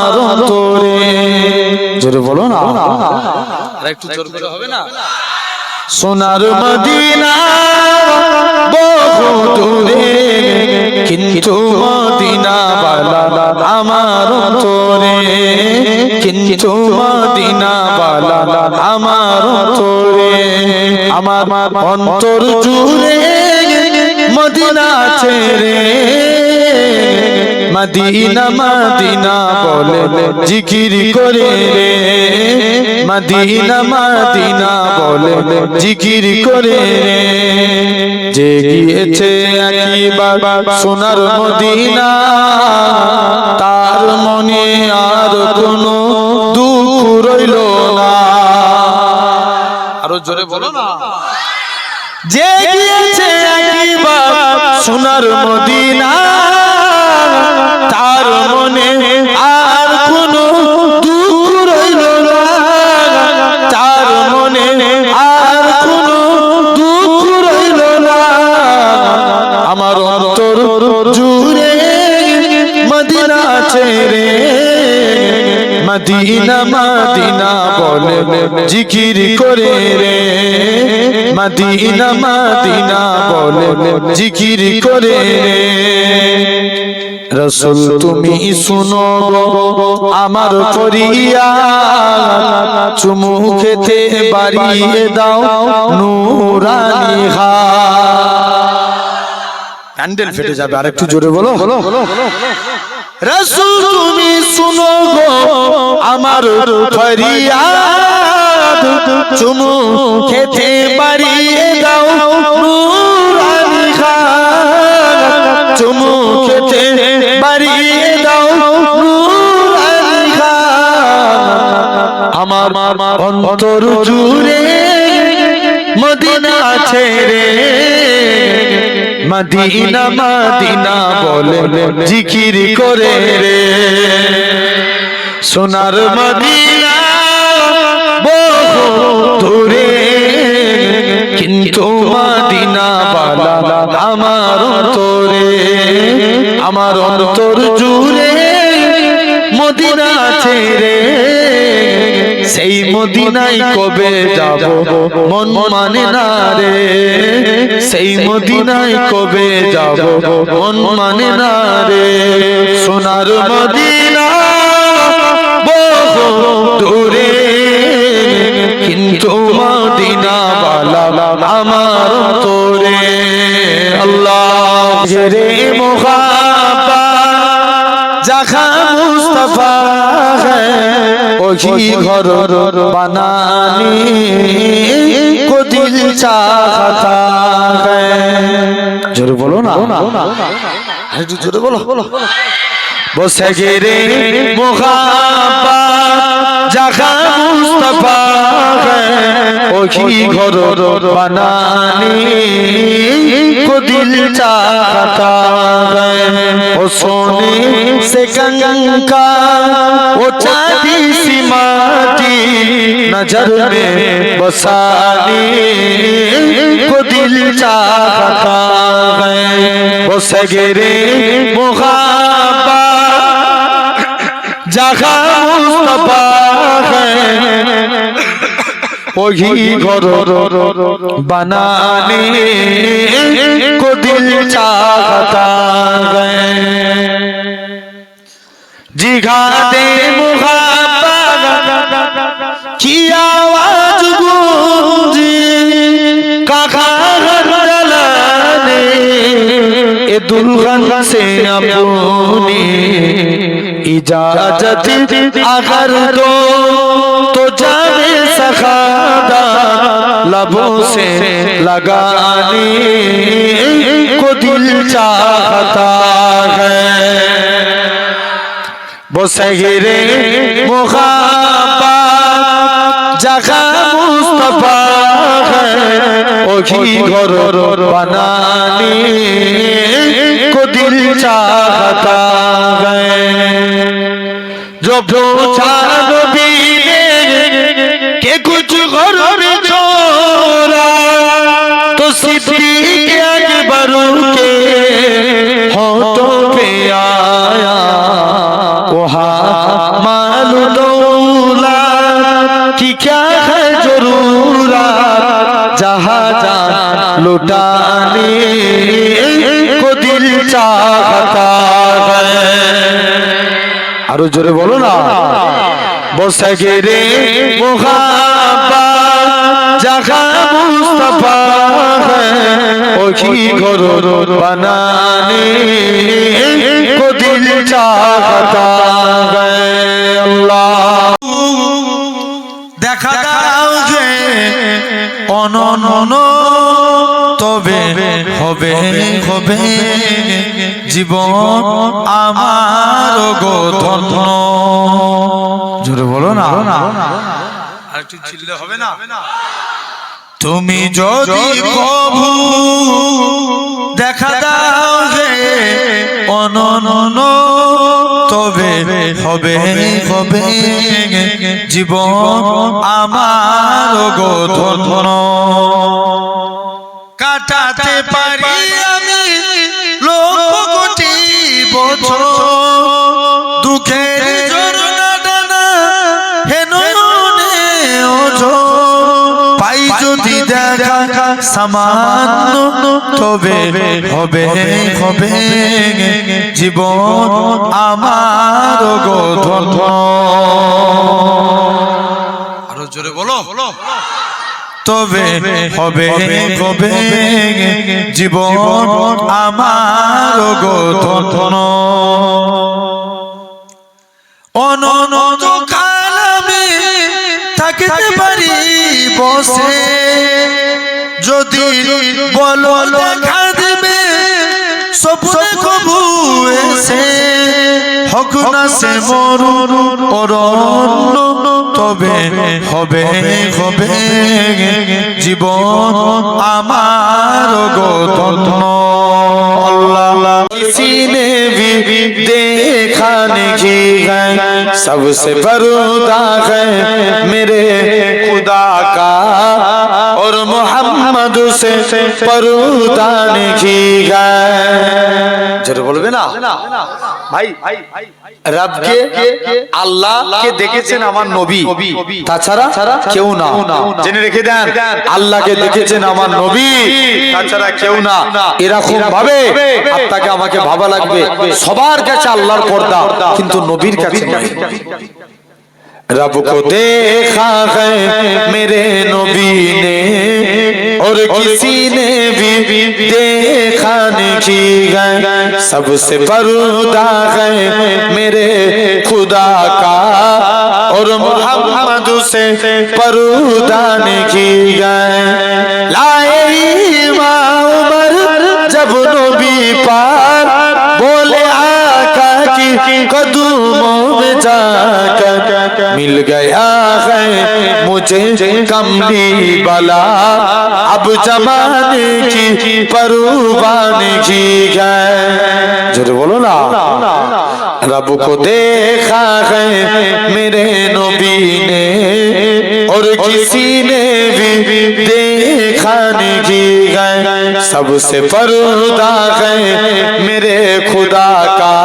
আমার অন্তরে। জোরে বলো না, একটু জোর করে হবে না? সোনার মদিনা বহু দূরে, কিন্তু মদিনা বালা আমার অন্তরে, কিন্তু মদিনা বালা আমার অন্তরে। আমার অন্তর জুড়ে মদিনা ছেড়ে মদিনা মদিনা বলে জিকির করে রে, মদিনা মদিনা বলে জিকির করে রে। যে গিয়েছে একবার সোনার মদিনা, তার মনে আর কোনো দুঃখ রইল না। আরো জোরে বলো না। যে গিয়েছে একবার সোনার মদিনা, তার মনে আর কোনো দুঃখ রইল না, তার মনে আর কোনো দুঃখ রইল না। আমার অন্তর জুড়ে মদিনা ছেড়ে মদিনা মদিনা বলে জিকির করে রে, মদিনা মদিনা বলে জিকির করে রে। রসুল তুমি শুনো আমার ফরিয়াদ, চুমু খেতে বাড়িয়ে দাও নূরানি হাত। ক্যান্ডেল ফেটে যাবে, আরেকটু জোরে বলো। রসুল তুমি শুনো গো আমার ফরিয়াদ, চুমু খেতে বাড়িয়ে দাও নূরানি হাত, চুমু খেতে বাড়িয়ে দাও নূরানি হাত। আমার অন্তর জুড়ে মদিনা ছেড়ে মদিনা মদিনা বলে জিকির করে রে। সোনার মদিনা বহু দূরে, কিন্তু মদিনা বালা আমার অন্তরে। আমার অন্তর জুড়ে মদিনা ছেড়ে সেই মদিনায় কবে যাব মন মানে না রে, সেই মদিনায় কবে যাব মন মানে না রে। সোনার মদিনা বহু দূরে, কিন্তু মদিনা বালা আমার অন্তরে। আল্লাহ রে মুহাব্বত জাখা মুস্তাফা ওহি ঘর বানানে কো দিল চাহতা হ্যায়। জোরে বলো না, একটু জোরে বলো। বসে গেরে মুহাব্বত জাখা মুস্তাফা ওহি ঘর বানানে को दिल चाहता है। ओ सोने से गंगा वो चांदी सी माटी नजर में बसाने को दिल चाहता है। वो सगरे मुहाब्बत जगह मुस्तफा है, वही घर बनाने को दिल चाहता है। जिगादे मुहाब्बत की आवाज गूंजी काखार जलाने, ए दुल्हन से अपनी इजाजत अगर दो तो जाने सखादा लबों से लगाने को दिल चाहता है। वो सगरे मुहाब्बत जगह मुस्तफा है, वही घर बनाने को दिल चाहता है। जो पूछा नबी ने कि कुछ घर में छोड़ा, तो सिद्दीक़ अकबर के होठों पे आया वहाँ कि क्या है जरूरत जहाँ जान लुटाने को दिल चाहता है। आरो जोरे बोलो ना। बसे गिरे मुहब्बत जहाँ मुस्तफा है वही घर बनाने को दिल चाहता है। अल्लाह দেখা দাও যে অনন্য তবে হবে হবে জীবন আমার গো ধন্য। জোরে বলো না, আরেকটু চিল্লে হবে না। তুমি যদি প্রভু দেখা দাও যে অনন্য তবে হবে হবে জীবন আমার গো ধন্য। কাটাতে পারি আমি লক্ষ কোটি বছর দুঃখের ঝরনা ডানা হেন পাই যদি দেখা সামান্য তবে হবে হবে জীবন আমার গো ধন্য। আরো জোরে বলো। তবে হবে হবে জীবন আমার গো ধন্য। অনন্ত কাল আমি থাকতে পারি বসে যদি বলো দেখা দেবে স্বপ্নে কবু এসে হক না সে মরুন অরণ্য তবে হবে হবে জীবন আমার গো ধন্য। अल्लाह किसी ने भी देखा नहीं है सबसे बरूदा है मेरे खुदा का और मोहम्मद से परूदा नहीं है। जरूर बोलबे ना भाई। রবকে আল্লাহকে দেখেছেন আমার নবী, তাছাড়া কেউ না। জেনে রেখে দেন, আল্লাহকে দেখেছেন আমার নবী, তাছাড়া কেউ না। এরকম ভাবে আপনাকে আমাকে ভাবা লাগবে সবার কাছে আল্লাহর পর্দা, কিন্তু নবীর কাছে নয়। रब को देखा है मेरे नबी ने और किसी ने भी देखा नहीं है सबसे पर्दा है मेरे खुदा का और मोहम्मद से पर्दा नहीं है। लाए इमाम उमर जब नबी पार बोले आका की कदमों में जाकर मिल गया है मुझे कमली बला अब जमाने की परवाह नहीं है। जरूर बोलो ना। रब को देखा है मेरे नबी ने और किसी ने भी देखा नहीं है सबसे पर्दा है मेरे खुदा का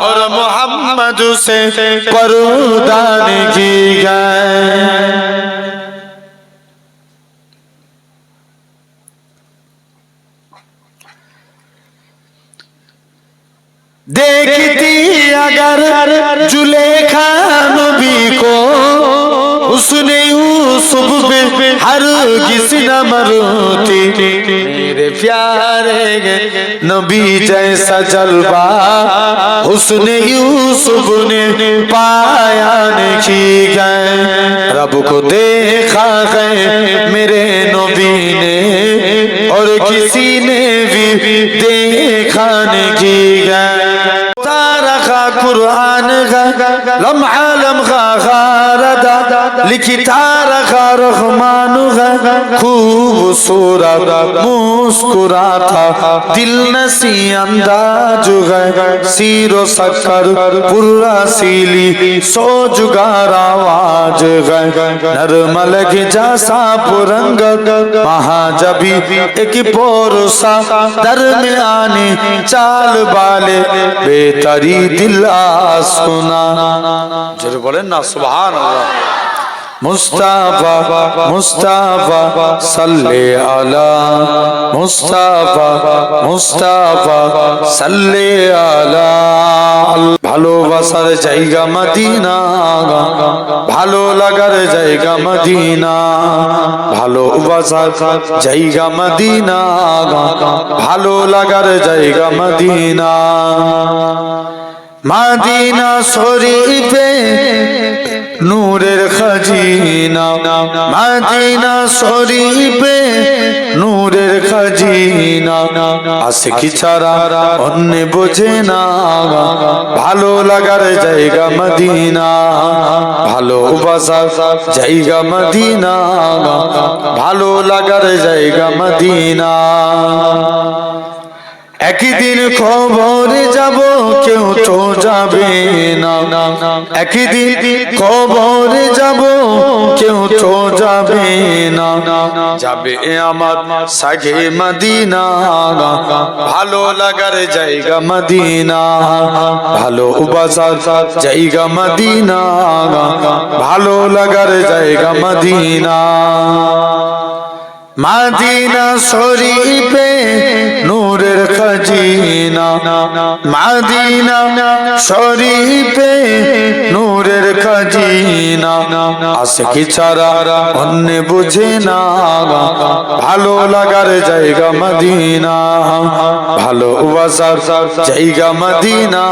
और मोहम्मद से पर्दा नहीं है। देखती अगर जुलेखा नबी को उसने यूसुफ पे हर किसी न मरती मेरे प्यारे नबी जैसा जलवा उसने यूसुफ ने पाया नहीं गए। रब को देखा है मेरे नबी ने और किसी ने भी देखा नहीं गए। तारखा कुरान लम्हा लम्हा खारदा लिखता रखा रहमान खूबसूरत मुस्कुराता दिल नसी अंदाज सीरो शक्कर पुर्रा सीली सोजुगार आवाज नरमल के जैसा पुरंग महाजबी एक पोरसा दर में आने चाल वाले बेतरी दिल सुना। जरूर बोलें ना सुभान अल्लाह। मुस्ताफा मुस्ताफा सल्ले अला मुस्ताफा मुस्ताफा सल्ले अला ভালোবাসার জায়গা মদিনা ভালো লাগার জায়গা মদিনা ভালোবাসার জায়গা মদিনা ভালো লাগার জায়গা মদিনা মদিনা শরীফে নূরের খাজিনা মদিনা শরীফে নূরের খাজিনা আশিকি ছাড়া অন্য বোঝে না ভালো লাগার জায়গা মদিনা ভালোবাসার জায়গা মদিনা ভালো লাগার জায়গা মদিনা একদিন কবরে যাব কেউ তো যাবে না একদিন কবরে যাব কেউ তো যাবে না যাবে আমার সাগে মদিনা ভালো লাগার জায়গা মদিনা ভালোবাসার জায়গা মদিনা ভালো লাগার জায়গা মদিনা মদিনা শরীফে নূরের খাজিনা মদিনা শরীফে নূরের খাজিনা আশিকি ছাড়া অন্য বুঝে না ভালো লাগার জায়গা মদিনা ভালোবাসার জায়গা মদিনা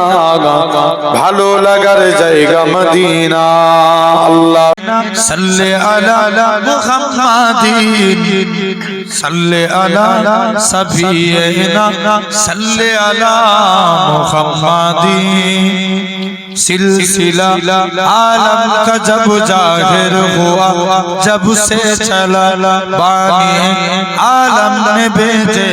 ভালো লাগার জায়গা মদিনা আল্লাহ সাল্লি আলা মুহাম্মাদিন সাল্লি আলা সাফিয়িনা সাল্লি আলা মুহাম্মাদিন सिलसिला आलम का जब जाहिर हुआ जब से चला बानी आलम ने भेजे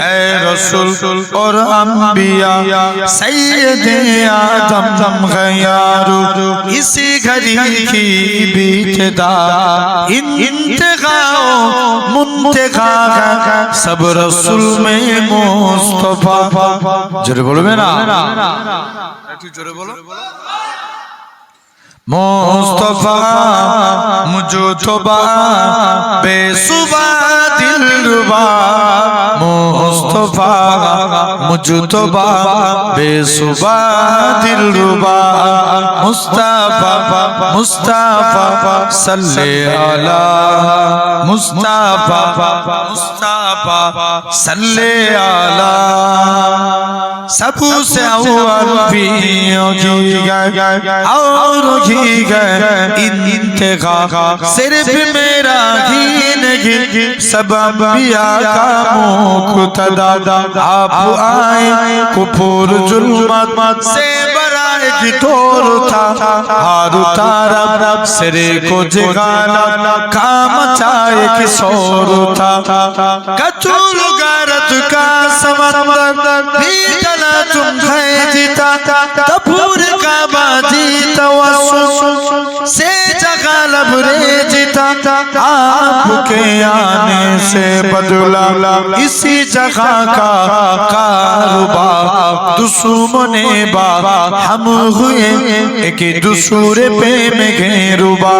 ऐ रसूल और अंबिया सैयदे आदम गयारू इसी घड़ी की बीतदा इंतखाओ मुंतखा सब रसूल में मुस्तफा जोरे बोलबे ना একটু জোরে বলো मुस्तफा मुझतबा बेसुबा दिलरुबा मुस्तफा मुझतबा बेसुबा दिलरुबा मुस्तफा मुस्तफा सल्ले अला मुस्तफा मुस्तफा सल्ले अला सबसे अव्वल भी और ही इंतखा सिर्फ मेरा ही नहीं सब अंबिया का मुक़्तदा आप आए कुफर जुल्मत से बराए की तोर था हार उतारा सिरे को जगाना काम चाहे कि शोर था कचूल गारत का समंदर भी तना तुम है जीता तपूर का बाजी तवस्सुल से जगा लबरे जीता आपके आने से बदला इसी जगह का कारोबार दुश्मने बाबा हम हुए एक दूसरे पे में घेरुबा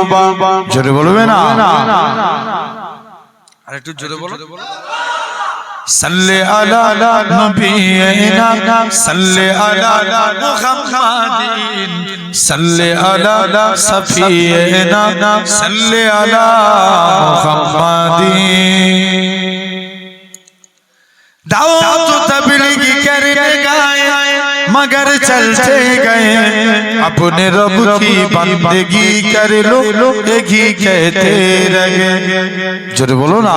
जोरे बोलबे ना अरे तू जोरे बोलो सल्ले अला नबीना सल्ले अला मुहम्मदिन सल्ले अला सफीना सल्ले अला मुहम्मदिन दाऊद तबलीग करने गए मगर चलते गए अपने रब की बंदगी कर लो एक ही कहते रहे जोरे बोलो ना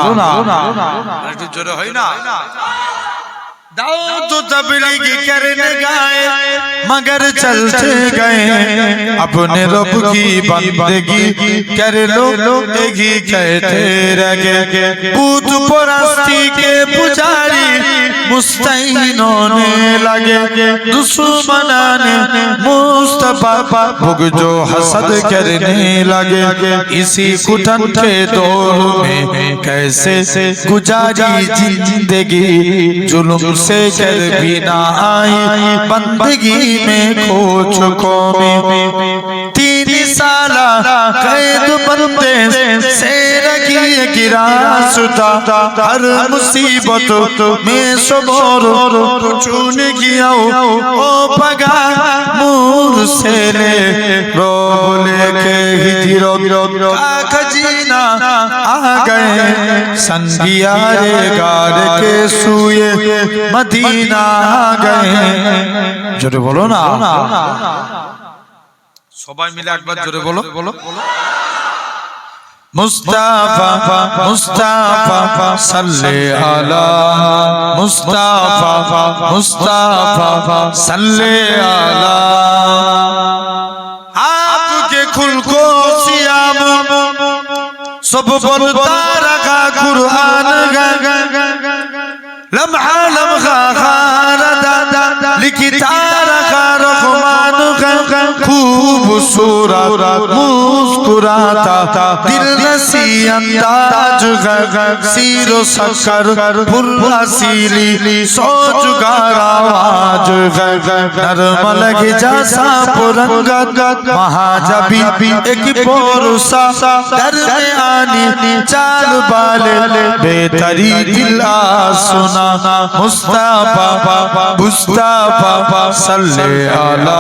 जोरे होई ना दाऊद तबलीग करने गए मगर चलते गए अपने रब की बंदगी कर लो एक ही कहते रहे बूत परस्ती के पुजारी मुस्तईन होने लगे दुश्मनाने मुस्तफा भुग जो हसद करने लगे इसी कुटन के दौर में कैसे गुजारी जिंदगी जुल्म से कर भी ना आई बंदगी में खो चुको में तीन साला कैद बंदे से रखी गिरासुता हर मुसीबत में सबर चुन गया ओ पगा मूर से ले रोले के हिजरत का खजीना आ गए संगियारे गार के सुए मदीना आ गए जोरे बोलो ना সবাই মিলে একবার জোরে বলো মুস্তাফা মুস্তাফা সাল্লি আলা মুস্তাফা মুস্তাফা সাল্লি আলা आपके खुल को सियाम सब बोलता रखा कुरान लम्हा लम्हा खारदा लिखता रखा रहमान खूबसूरत मुस्कुराता दिल नसी अंदाज सीरो सकर फुल्लासीली सोचगार आवाज नरम लगे जैसा पुरंगत महाजबी एक पोरुसा दर में आनी चाल बाले बेतरी दिल सुना मुस्ताफा मुस्ताफा सल्ले अला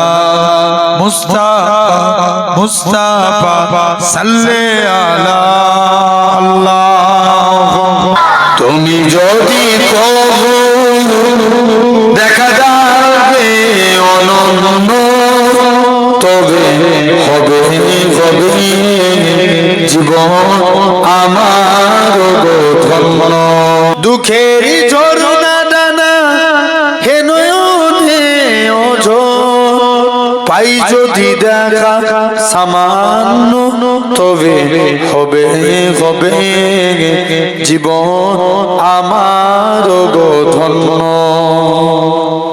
मुस्ताफा सल्ले अला अल्लाह তুমি যদি প্রভু দেখা যাবে অনন্য তবে হবে হবে জীবন আমার ধন্য দুঃখের ঝরনা ডানা হে নয়নে ওঝো পাই যদি দেখা সামান্য তবে হবে হবে জীবন আমার ধন্য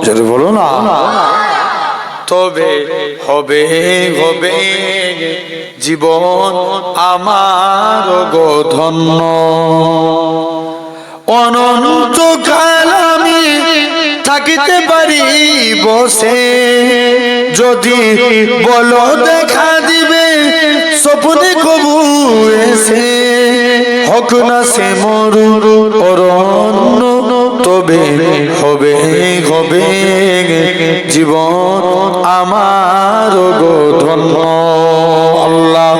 যদি বলো না তবে হবে হবে জীবন আমার ধন্য অনন্ত কাল আমি থাকিতে পারি বসে যদি বলো দেখা দিবে স্বপ্নে কবু এসে হক না সে মরুর অরণ্য তবে হবে হবে জীবন আমার ধন্য আল্লাহ